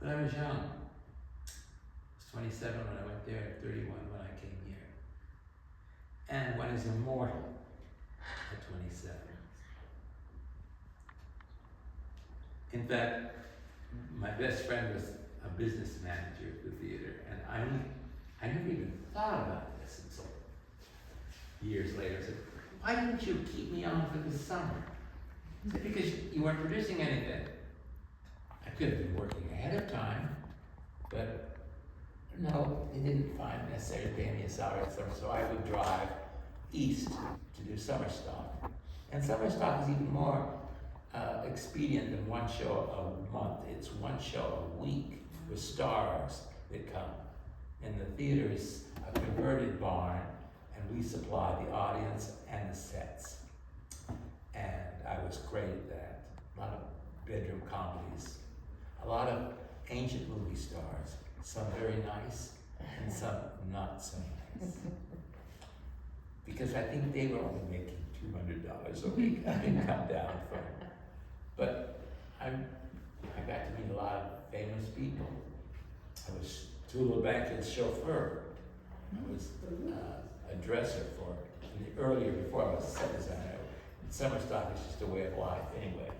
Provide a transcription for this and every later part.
When I was young, I was 27 when I went there, and 31 when I came here. And one is immortal at 27. In fact, my best friend was a business manager at the theater, and I never even thought about this until years later. I said, why didn't you keep me on for the summer? I said, because you weren't producing anything. I could have been working ahead of time, but no, they didn't find necessary to pay me a salary in summer, so I would drive east to do summer stock. And summer stock is even more expedient than one show a month. It's one show a week with stars that come. And the theater is a converted barn, and we supply the audience and the sets. And I was great at that. A lot of bedroom comedies, a lot of ancient movie stars, some very nice and some not so nice. Because I think they were only making $200 a week. I didn't come down from. But I got to meet a lot of famous people. I was Tula Bankin's chauffeur. I was a dresser for, before I was a set designer. Summer stock is just a way of life anyway.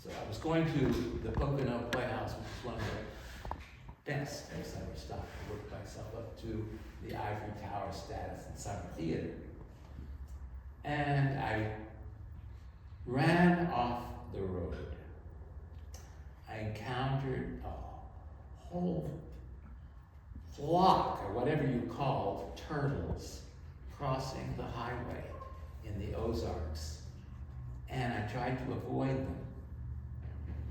So I was going to the Pocono Playhouse, which is one of the best of summer stock. I worked myself up to the ivory tower status in summer theater. And I ran off the road. I encountered a whole flock, or whatever you call turtles, crossing the highway in the Ozarks. And I tried to avoid them.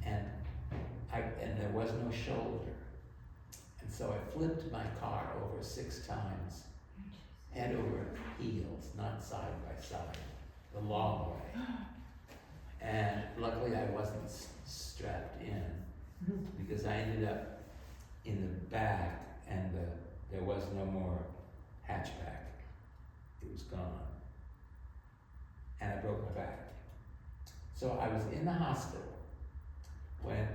And there was no shoulder. And so I flipped my car over 6 times, head over heels, not side by side, the long way. And luckily I wasn't strapped in, because I ended up in the back, and there was no more hatchback. It was gone. And I broke my back. So I was in the hospital when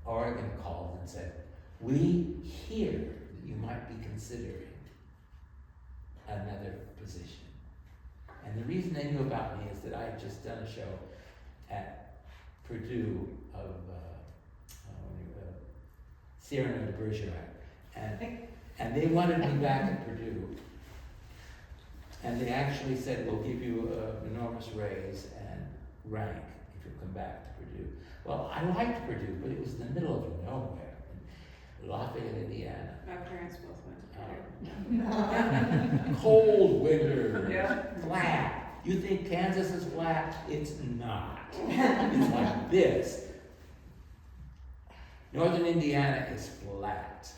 Oregon called and said, we hear that you might be considering another position. And the reason they knew about me is that I had just done a show at Purdue of Cyrano de Bergerac. And they wanted me back at Purdue. And they actually said, we'll give you an enormous raise and rank if you come back to Purdue. Well, I liked Purdue, but it was in the middle of nowhere, in Lafayette, Indiana. My parents both went to Purdue. Cold winters, Yeah. flat. You think Kansas is flat? It's not. It's like this. Northern Indiana is flat.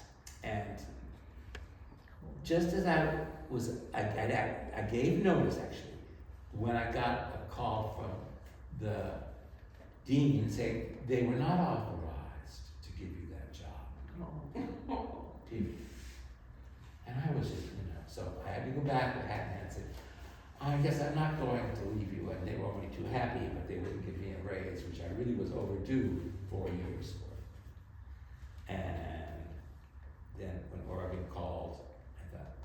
And just as I gave notice, actually, when I got a call from the dean saying they were not authorized to give you that job. Period. And I was just, so I had to go back to Hatton and say, I guess I'm not going to leave you. And they were only too happy, but they wouldn't give me a raise, which I really was overdue 4 years for. And then when Oregon called, I thought,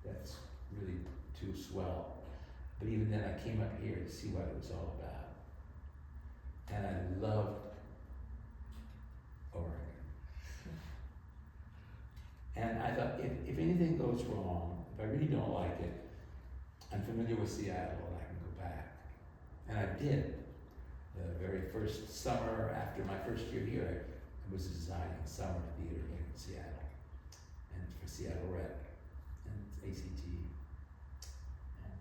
that's really too swell. But even then I came up here to see what it was all about. And I loved Oregon. And I thought, if anything goes wrong, if I really don't like it, I'm familiar with Seattle and I can go back. And I did. The very first summer after my first year here, I was designing summer theater in Seattle, and for Seattle Rep and ACT. And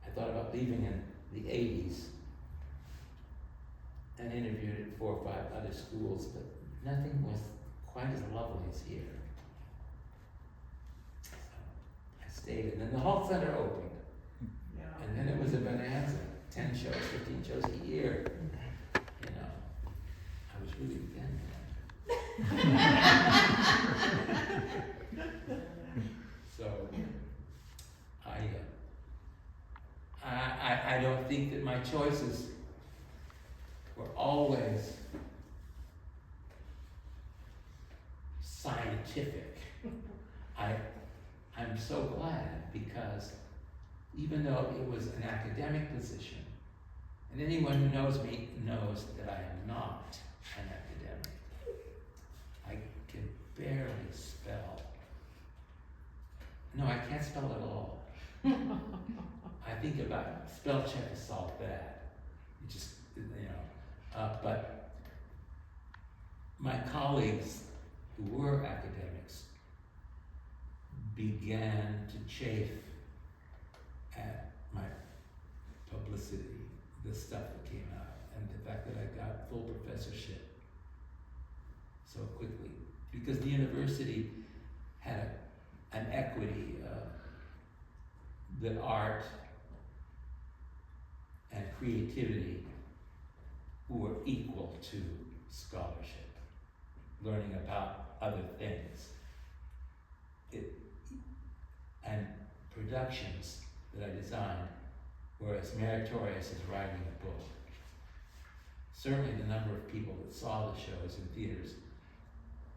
I thought about leaving in the 80s and interviewed at 4 or 5 other schools, but nothing was quite as lovely as here. So I stayed, and then the Hall Center opened. Yeah. And then it was a bonanza, 10 shows, 15 shows a year. You know, I was really thin then. So I don't think that my choices were always scientific. I'm so glad, because even though it was an academic position, and anyone who knows me knows that I am not an academic. I can barely spell. No, I can't spell at all. I think about spell check to solve that. It just, but my colleagues who were academics began to chafe at my publicity, the stuff that came out, and the fact that I got full professorship so quickly. Because the university had an equity that art and creativity were equal to scholarship, learning about other things. And productions that I designed were as meritorious as writing a book. Certainly the number of people that saw the shows in theaters,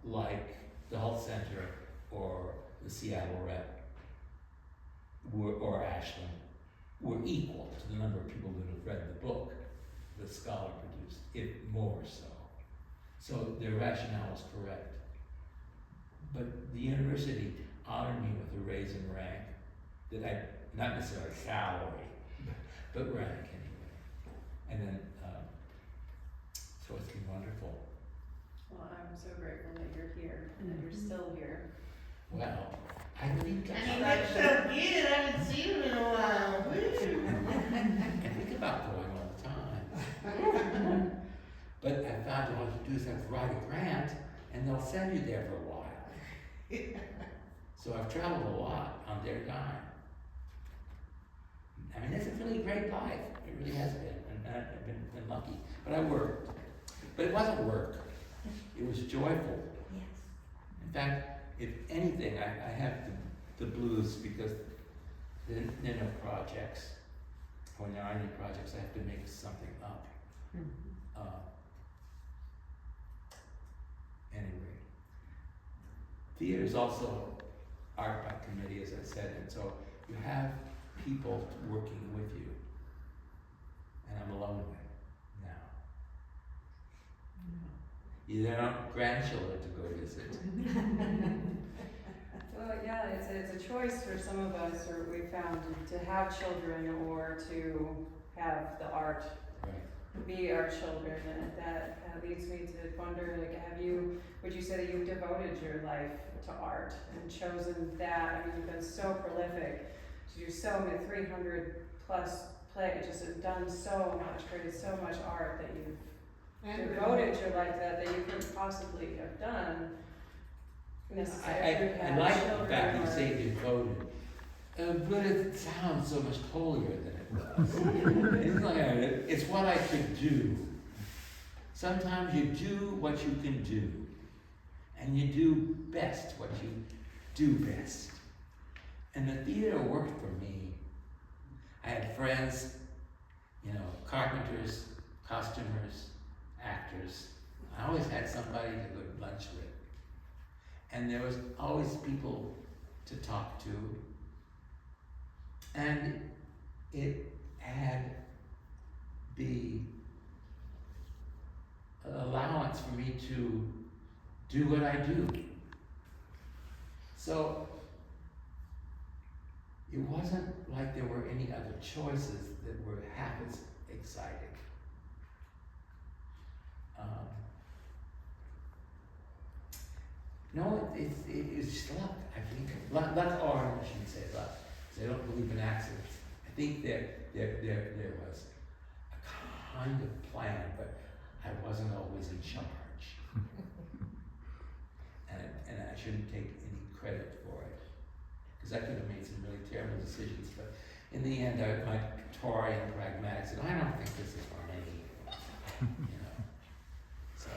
like the Hull Center or the Seattle Rep, or Ashland, were equal to the number of people that have read the book the scholar produced, if more so. So their rationale was correct. But the university honored me with a raise in rank that I, not necessarily salary, but rank anyway. And then, so it's been wonderful. Well, I'm so grateful that you're here and that you're still here. Well, I think And you look so good, I haven't seen you in a while. I think about going all the time. But I found all you do is have to write a grant, and they'll send you there for a while. So I've traveled a lot on their dime. I mean, it's a really great life. It really has been, and I've been lucky. But I worked. But it wasn't work. It was joyful. Yes. In fact, if anything, I have the blues because there are no projects. When there are any projects, I have to make something up. Anyway, theater is also art by committee, as I said, and so you have people working with you, and I'm alone now. You don't have grandchildren to go visit. Well, yeah, it's a choice for some of us, or we found to have children or to have the art Right. be our children, and that leads me to wonder, like, would you say that you've devoted your life to art and chosen that? I mean, you've been so prolific to do so many 300 plus plays, just done so much, created so much art that you've devoted your life to that you couldn't possibly have done necessarily. I like the fact you say devoted, but it sounds so much holier than it was. It's like, it's what I could do. Sometimes you do what you can do, and you do best what you do best. And the theater worked for me. I had friends, carpenters, costumers, actors. I always had somebody to go to lunch with. And there was always people to talk to. And it had the allowance for me to do what I do. So it wasn't like there were any other choices that were half as exciting. No, it's just luck, I think. Luck, or I shouldn't say luck, because I don't believe in accidents. I think there was a kind of plan, but I wasn't always in charge. and I shouldn't take any credit for it, because I could have made some really terrible decisions, but in the end, my Tory and pragmatic said, I don't think this is for me, so.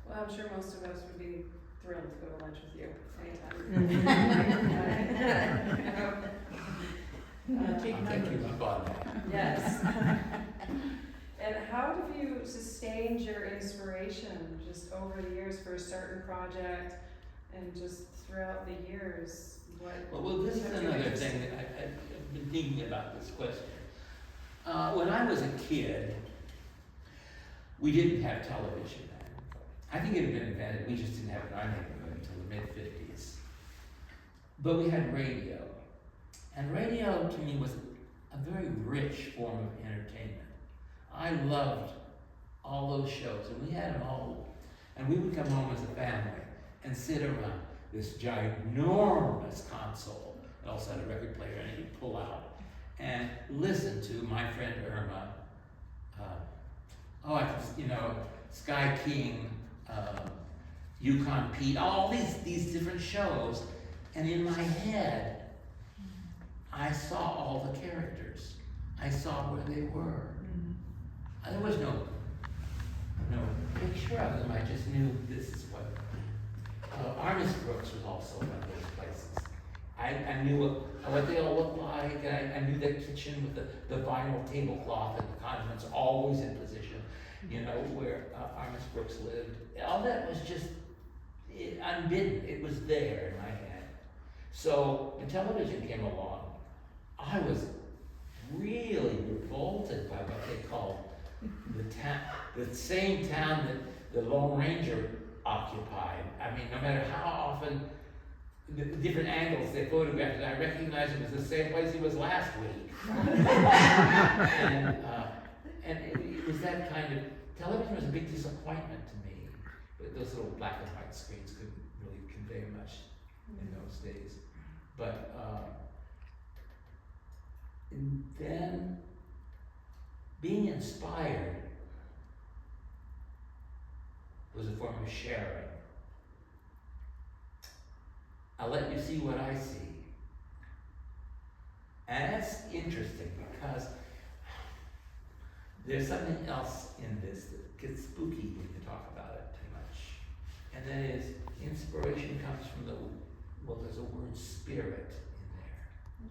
Well, I'm sure most of us would be thrilled to go to lunch with you anytime. I'll take you up on that. Yes. And how have you sustained your inspiration just over the years for a certain project? And just throughout the years, what? Well, this is have you another noticed? thing that I've been thinking about this question. When I was a kid, we didn't have television then. I think it had been invented, we just didn't have it in our neighborhood until the mid-50s. But we had radio. And radio, to me, was a very rich form of entertainment. I loved all those shows, and we had them all. And we would come home as a family and sit around this ginormous console. It also had a record player, and you could pull out and listen to my friend Irma. Sky King, Yukon Pete, all these different shows. And in my head, I saw all the characters. I saw where they were. There was no picture of them. I just knew this is what. Armis Brooks was also one of those places. I knew what they all looked like. I knew the kitchen with the vinyl tablecloth and the condiments always in position, where Armis Brooks lived. All that was just unbidden. It was there in my head. So when television came along, I was really revolted by what they called the same town that the Lone Ranger occupied. I mean, no matter how often the different angles they photographed it, I recognized it was the same place he was last week. and it was that kind of, television was a big disappointment to me. But those little black and white screens couldn't really convey much in those days. But and then being inspired was a form of sharing. I'll let you see what I see. And that's interesting because there's something else in this that gets spooky when you talk about it too much. And that is, inspiration comes from there's a word spirit in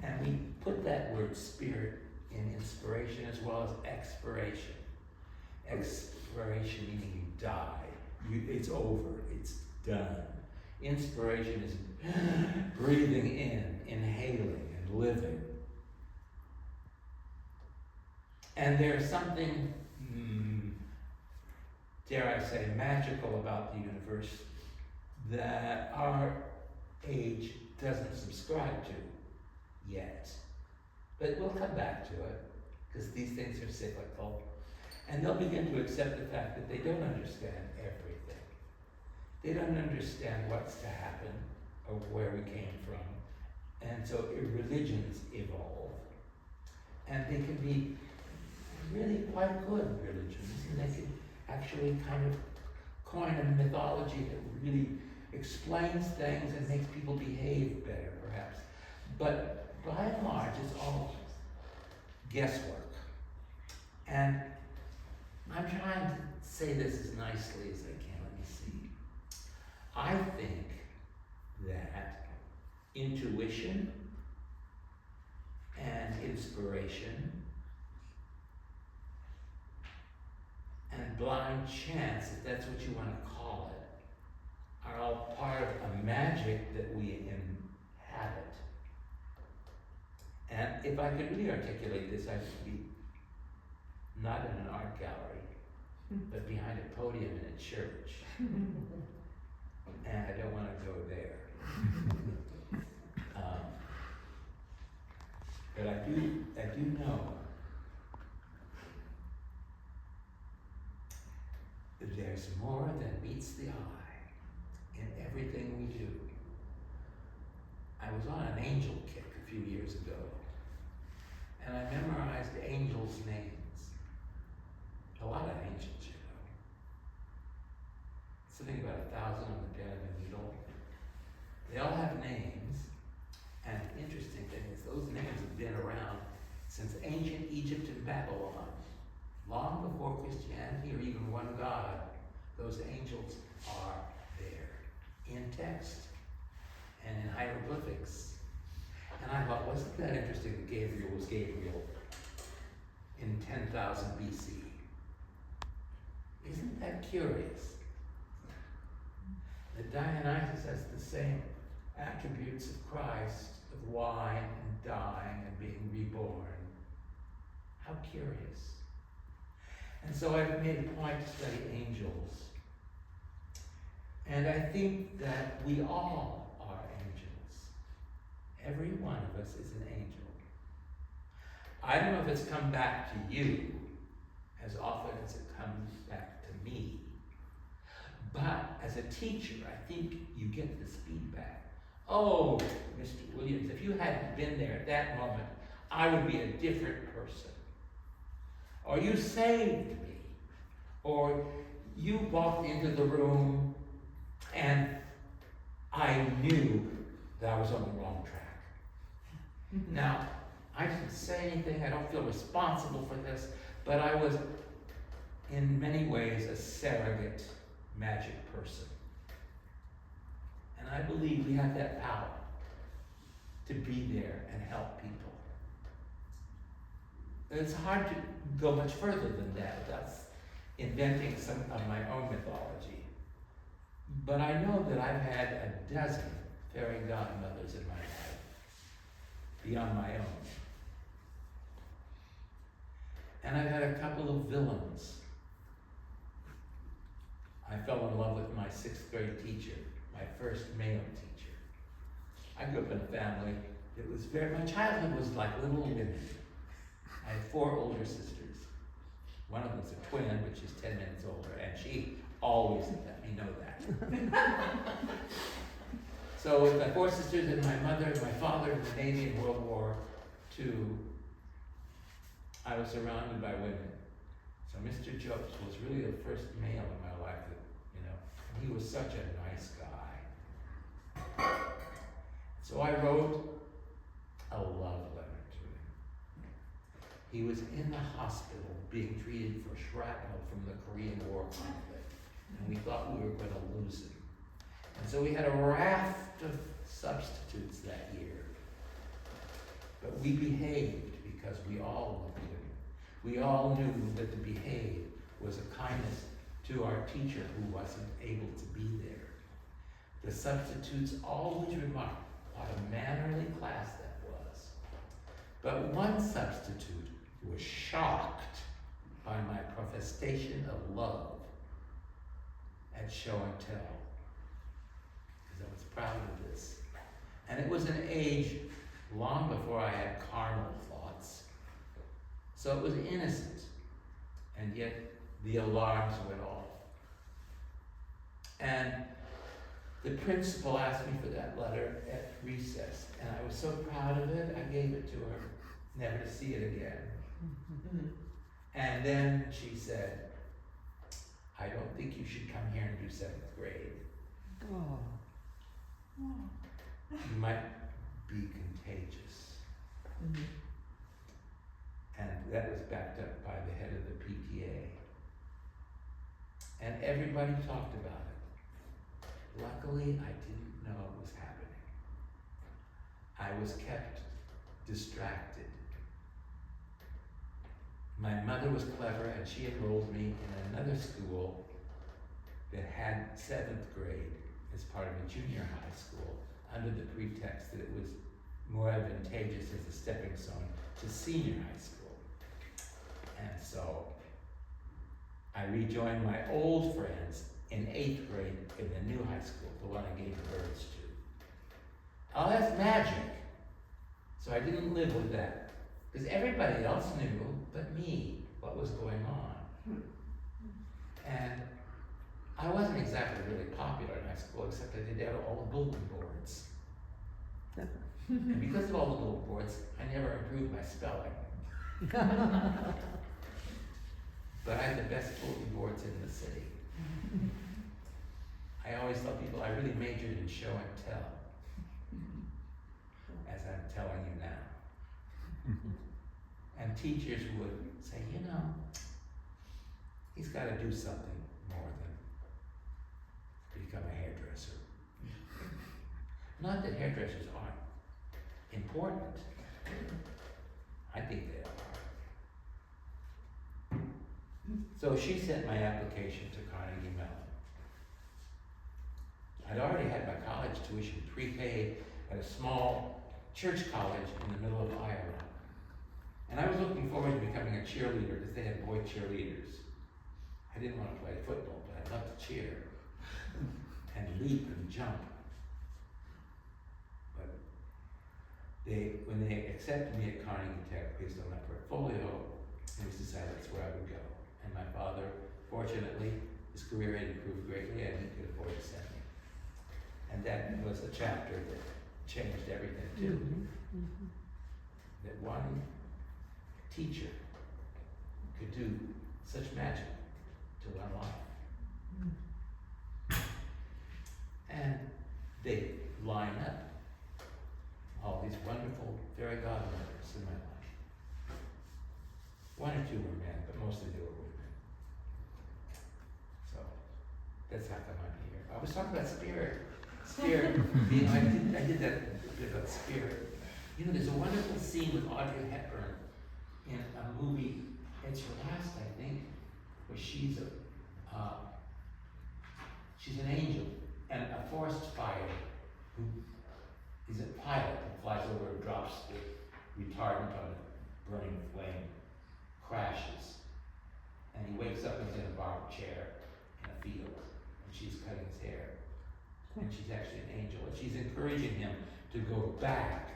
there. And we put that word spirit in inspiration as well as expiration. Expiration meaning you die. It's over. It's done. Inspiration is breathing in, inhaling, and living. And there's something, dare I say, magical about the universe that our age doesn't subscribe to yet. But we'll come back to it, because these things are cyclical. And they'll begin to accept the fact that they don't understand everything. They don't understand what's to happen or where we came from. And so religions evolve. And they can be really quite good religions, and they can actually kind of coin a mythology that really explains things and makes people behave better, perhaps. But by and large, it's all guesswork. And I'm trying to say this as nicely as I can. Let me see. I think that intuition and inspiration and blind chance, if that's what you want to call it, are all part of a magic that we inhabit. And if I could really articulate this, I would be not in an art gallery, but behind a podium in a church. And I don't want to go there. But I do know that there's more than meets the eye in everything we do. I was on an angel kick a few years ago, and I memorized angels' names. A lot of angels, you know. Something about 1,000 on the pen of a needle. They all have names, and the interesting thing is those names have been around since ancient Egypt and Babylon. Long before Christianity or even one God, those angels are there in text and in hieroglyphics. And I thought, wasn't that interesting that Gabriel was Gabriel in 10,000 BC? Isn't that curious? That that Dionysus has the same attributes of Christ, of wine and dying and being reborn. How curious. And so I've made a point to study angels. And I think that we all are angels. Every one of us is an angel. I don't know if it's come back to you as often as it comes back to me. But as a teacher, I think you get this feedback. Oh, Mr. Williams, if you hadn't been there at that moment, I would be a different person. Or you saved me. Or you walked into the room and I knew that I was on the wrong track. Now, I didn't say anything, I don't feel responsible for this, but I was in many ways a surrogate magic person. And I believe we have that power to be there and help people. It's hard to go much further than that without inventing some of my own mythology. But I know that I've had a dozen fairy godmothers in my life, beyond my own. And I've had a couple of villains. I fell in love with my 6th grade teacher, my first male teacher. I grew up in a family that was my childhood was like Little Women. I had 4 older sisters. One of them was a twin, but she's 10 minutes older, and she always let me know that. So with my 4 sisters and my mother and my father in the Navy in World War II, I was surrounded by women. So Mr. Jobs was really the first male in my life that, and he was such a nice guy. So I wrote a love letter to him. He was in the hospital being treated for shrapnel from the Korean War conflict, and we thought we were going to lose him. And so we had a raft of substitutes that year. But we behaved because we all loved him. We all knew that to behave was a kindness to our teacher who wasn't able to be there. The substitutes always remarked what a mannerly class that was. But one substitute was shocked by my protestation of love at show and tell, because I was proud of this. And it was an age long before I had carnal thoughts. So it was innocent, and yet the alarms went off. And the principal asked me for that letter at recess, and I was so proud of it, I gave it to her, never to see it again. And then she said, I don't think you should come here and do 7th grade. Oh. You might be contagious. And that was backed up by the head of the PTA. And everybody talked about it. Luckily, I didn't know it was happening. I was kept distracted. My mother was clever, and she enrolled me in another school that had 7th grade as part of a junior high school, under the pretext that it was more advantageous as a stepping stone to senior high school. And so I rejoined my old friends in 8th grade in the new high school, the one I gave birth to. Oh, that's magic. So I didn't live with that, because everybody else knew but me what was going on. And I wasn't exactly really popular in high school, except I did all the bulletin boards. And because of all the bulletin boards, I never improved my spelling. But I had the best bulletin boards in the city. I always tell people I really majored in show and tell, as I'm telling you now. And teachers would say, he's got to do something more than become a hairdresser. Not that hairdressers aren't important. I think they are. So she sent my application to Carnegie Mellon. I'd already had my college tuition prepaid at a small church college in the middle of Iowa. And I was looking forward to becoming a cheerleader because they had boy cheerleaders. I didn't want to play football, but I loved to cheer and leap and jump. But when they accepted me at Carnegie Tech based on my portfolio, it was decided that's where I would go. And my father, fortunately, his career had improved greatly and he could afford to send me. And that was a chapter that changed everything too. That one teacher could do such magic to one life. And they line up all these wonderful fairy godmothers in my life. One or two were men, but mostly they were women. So that's how come I'm here. I was talking about spirit. Spirit, you know, I did that bit about spirit. You know, there's a wonderful scene with Audrey Hepburn in a movie, it's her last, I think, where she's an angel, and a forest fire who is a pilot and flies over and drops the retardant on a burning flame, crashes, and he wakes up and he's in a barber chair in a field, and she's cutting his hair, and she's actually an angel, and she's encouraging him to go back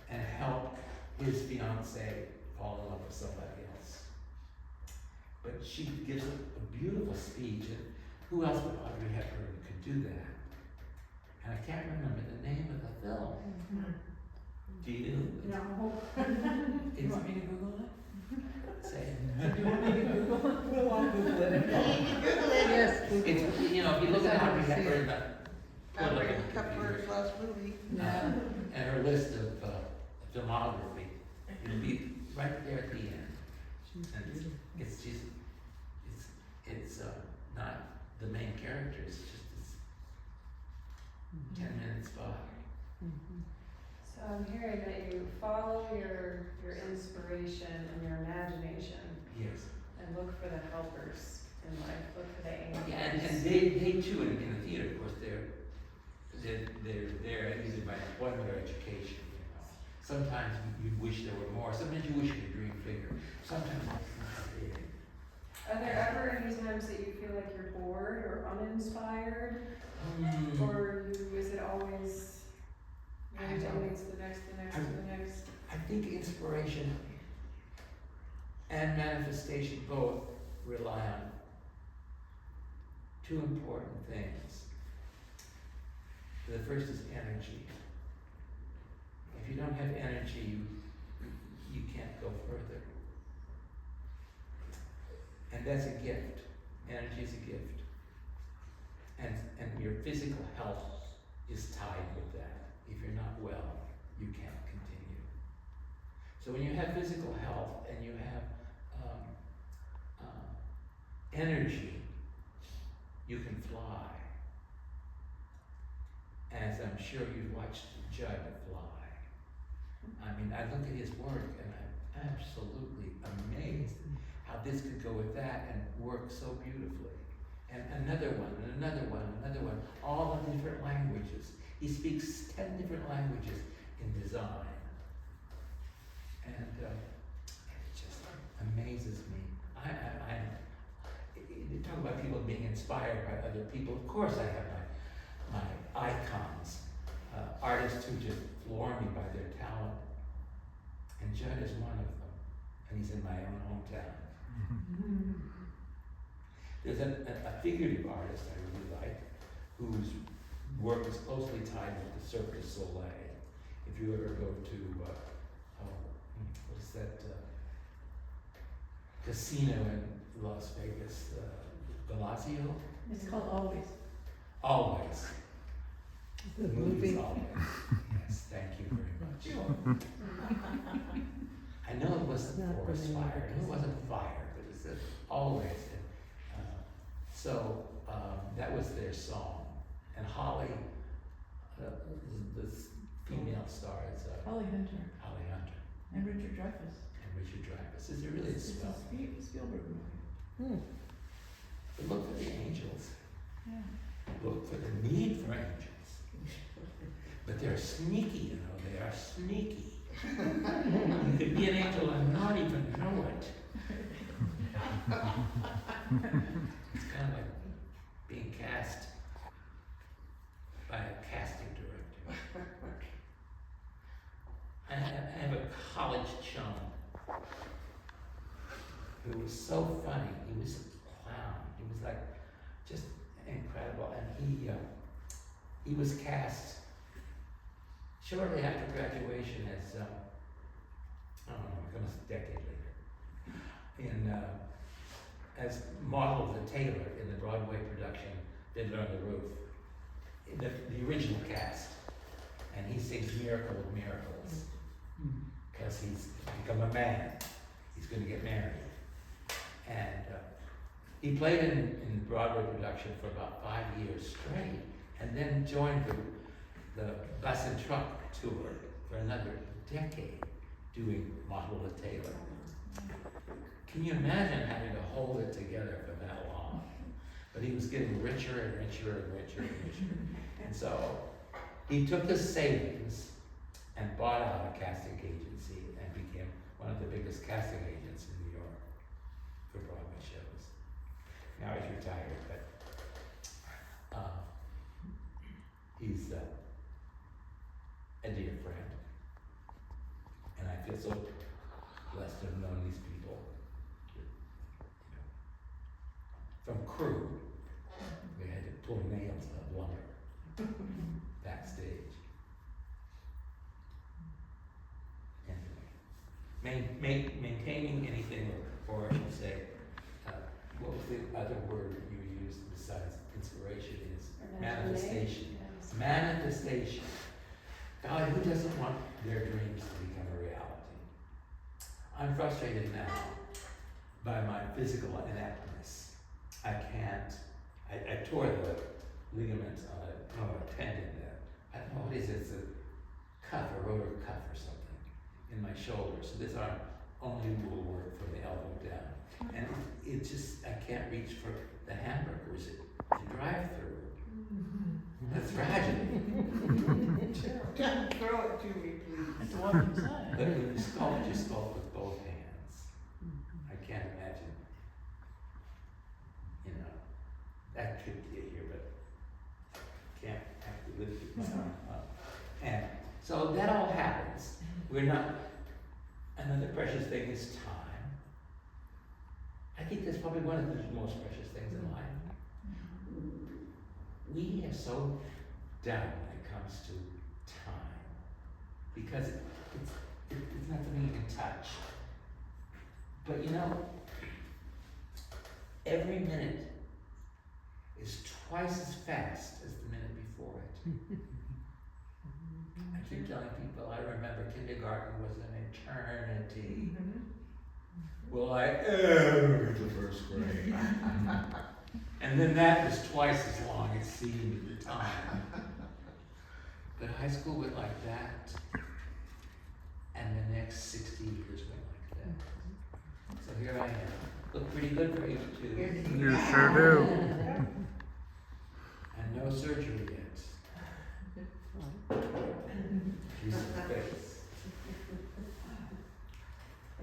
and help his fiancée fall in love with somebody else. But she gives a beautiful speech, and who else but Audrey Hepburn could do that? And I can't remember the name of the film. Do you? No. You want me to Google it? Say Do you want me to Google it? We'll all Google it. Yes, Google it. it's, you know, if you look at Audrey Hepburn, Audrey Hepburn's last movie. Yeah. and her list of filmography, it'll be right there at the end. And it's just, it's not the main character, it's just this 10-minute spot. So I'm hearing that you follow your inspiration and your imagination Yes. and look for the helpers in life, look for the angels. Yeah, and they too, in the theater, of course, they're there either by employment or education, you know. Sometimes you wish there were more, sometimes you wish you could dream bigger, sometimes it's not big. Are there ever any times that you feel like you're bored or uninspired? Or is it always one thing leads to the next, the next, the next? I think inspiration and manifestation both rely on two important things. The first is energy. If you don't have energy, you can't go further. And that's a gift. Energy is a gift. And your physical health is tied with that. If you're not well, you can't continue. So when you have physical health and you have energy, you can fly. As I'm sure you've watched Judd fly. I mean, I look at his work and I'm absolutely amazed how this could go with that and work so beautifully. And another one, and another one, another one, all in different languages. He speaks 10 different languages in design. And it just amazes me. You talk about people being inspired by other people. Of course I have my icons, artists who just floor me by their talent. And Judd is one of them. And he's in my own hometown. There's a figurative artist I really like, whose work is closely tied with the Cirque du Soleil. If you ever go to, what is that casino in Las Vegas, Bellagio? It's called Always. Always. The The movie's movie. Always. Yes, thank you very much. I know it wasn't Not the forest name of fire, I the know it wasn't fire, but it said Always. So that was their song. And Holly, the female star is Holly Hunter Holly Hunter and Richard Dreyfuss. and Richard Dreyfuss. Is it really a It's a spell? Spielberg movie. But look for the angels. Yeah. Look for the need for sneaky, you know, they are sneaky. You could be an angel and not even know it. It's kind of like being cast by a casting director. I have a college chum who was so funny. He was a clown. He was like just incredible, and he was cast shortly after graduation as I don't know, almost a decade later, as model the Taylor in the Broadway production Fiddler on the Roof, the original cast, and he sings "Miracle of Miracles" because he's become a man. He's going to get married, and he played in the Broadway production for about 5 years straight, and then joined the bus and truck tour for another decade, doing Model the Taylor. Can you imagine having to hold it together for that long? But he was getting richer and richer and richer and richer. And so he took his savings and bought out a casting agency and became one of the biggest casting agents in New York for Broadway shows. Now he's retired, but he's a dear friend. And I feel so blessed to have known these people. From crew, we had to pull nails out of lumber backstage. Anyway, maintaining anything, or I should say, what was the other word you used besides inspiration? Is manifestation. Yes. Manifestation. God, who doesn't want their dreams to become a reality? I'm frustrated now by my physical ineptness. I can't. I tore the ligament on a tendon there. I don't know what it is. It's a cuff, a rotor cuff or something in my shoulder. So this arm only will work from the elbow down. And it just, I can't reach for the hamburgers to drive through. That's tragedy. Throw it to me, please. And to walk inside. But when you sculpt with both hands. I can't imagine, that could get here, but can't actually lift my arm up. And so that all happens. Another precious thing is time. I think that's probably one of the most precious things in life. We are so down when it comes to time because it's not something you can touch. But every minute is twice as fast as the minute before it. I keep telling people I remember kindergarten was an eternity. Will I ever get to first grade? And then that was twice as long as seemed at the time. But high school went like that, and the next 60 years went like that. So here I am. Look pretty good for 82. You sure do. And no surgery yet. Jesus face.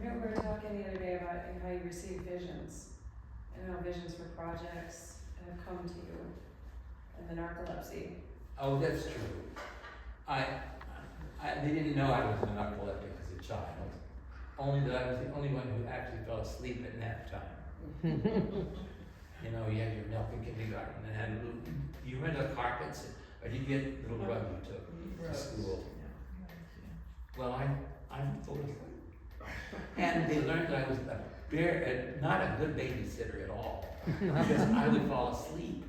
We were talking the other day about how you receive visions and how visions for projects have come to you and the narcolepsy. Oh, that's true. They didn't know I was an narcoleptic as a child. Only that I was the only one who actually fell asleep at nap time. You had your milk in kindergarten and had you read the carpets, or did you get the little rug you took to school? Well, I'm full of sleep. And they learned that I was not a good babysitter at all. Because I would fall asleep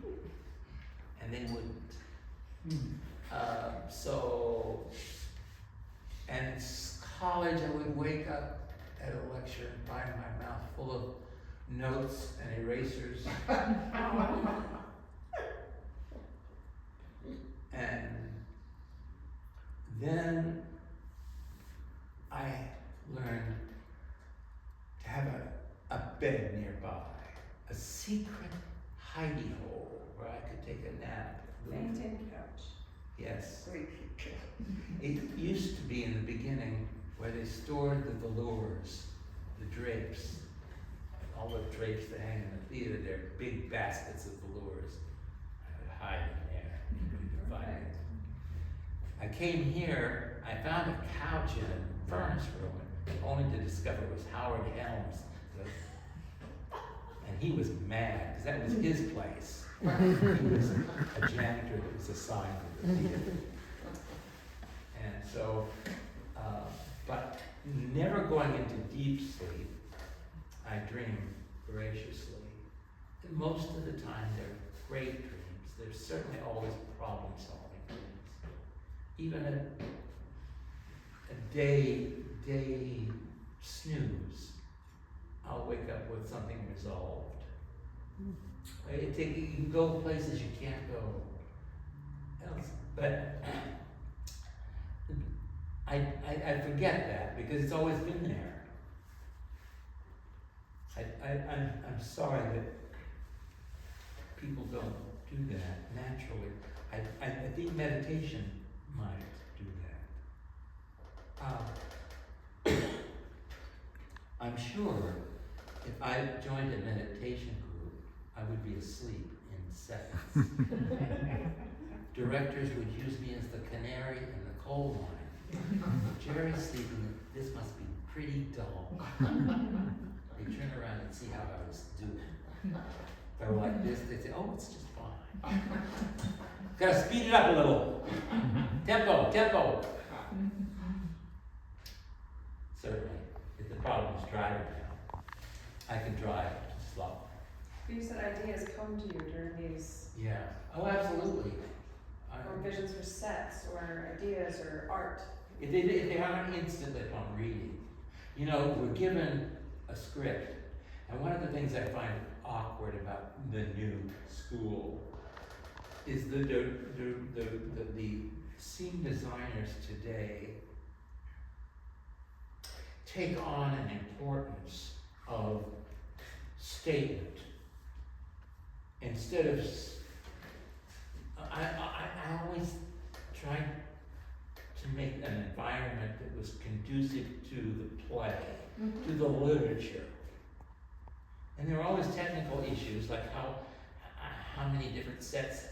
and they wouldn't. And in college I would wake up at a lecture and find my mouth full of notes and erasers. And then I learned to have a bed nearby, a secret hidey hole where I could take a nap. Fainting couch. Yes. Sweet. It used to be in the beginning where they stored the velours, the drapes, all the drapes that hang in the theater. They're big baskets of velours. I would hide in there. You couldn't find it. I came here, I found a couch in a furnace room, only to discover it was Howard Helms. And he was mad, because that was his place. He was a janitor that was assigned to the theater. And so, but never going into deep sleep, I dream voraciously. And most of the time they're great dreams. There's certainly always problem-solving dreams. Even a day snooze, I'll wake up with something resolved. You can go places you can't go else. But I forget that because it's always been there. I'm sorry that people don't do that naturally. I think meditation might do that. I'm sure if I joined a meditation group, I would be asleep in seconds. Directors would use me as the canary in the coal mine. Jerry's sleeping, this must be pretty dull. They turn around and see how I was doing. If I were like this, they'd say, oh, it's just fine. Gotta speed it up a little. Tempo. Certainly, if the problem is driving now, I can drive slow. But you said ideas come to you during these, Yeah. Oh, absolutely. or visions for sets, or ideas, or art. If they aren't instant upon reading, you know, we're given a script, and one of the things I find awkward about the new school is the scene designers today take on an importance of statement instead of. I always tried to make an environment that was conducive to the play, to the literature. And there are always technical issues like how many different sets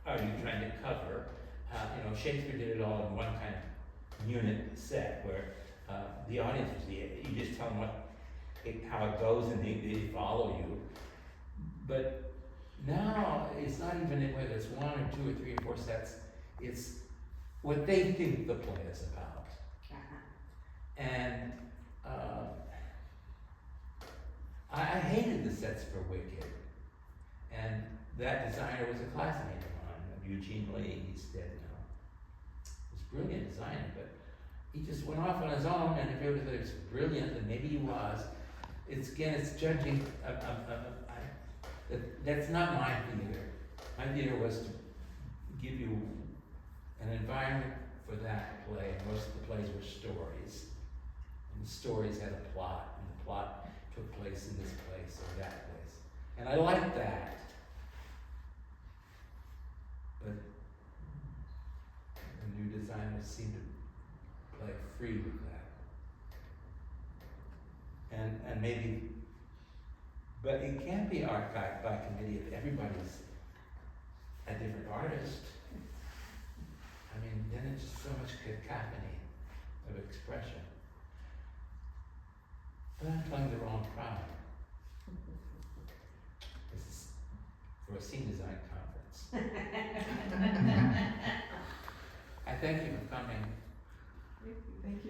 are you trying to cover? Shakespeare did it all in one kind of unit set where the audience was you just tell them how it goes and they follow you. But now it's not even whether it's one or two or three or four sets, it's what they think the play is about. And I hated the sets for Wicked. And that designer was a classmate of mine, Eugene Lee, he's dead now. He was a brilliant designer, but he just went off on his own, and if everybody was brilliant, then maybe he was. It's judging. That's not my theater. My theater was to give you an environment for that play. Most of the plays were stories. And the stories had a plot, and the plot took place in this place or that place. And I liked that. But the new designers seem to play free with that. And maybe, but it can't be archived by committee if everybody's a different artist. I mean, then it's just so much cacophony of expression. But I'm playing the wrong crowd. This is for a scene design conference. I thank you for coming.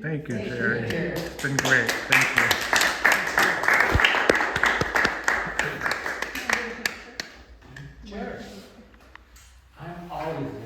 Thank you, Jerry. It's been great. Thank you. Sure. I'm always little.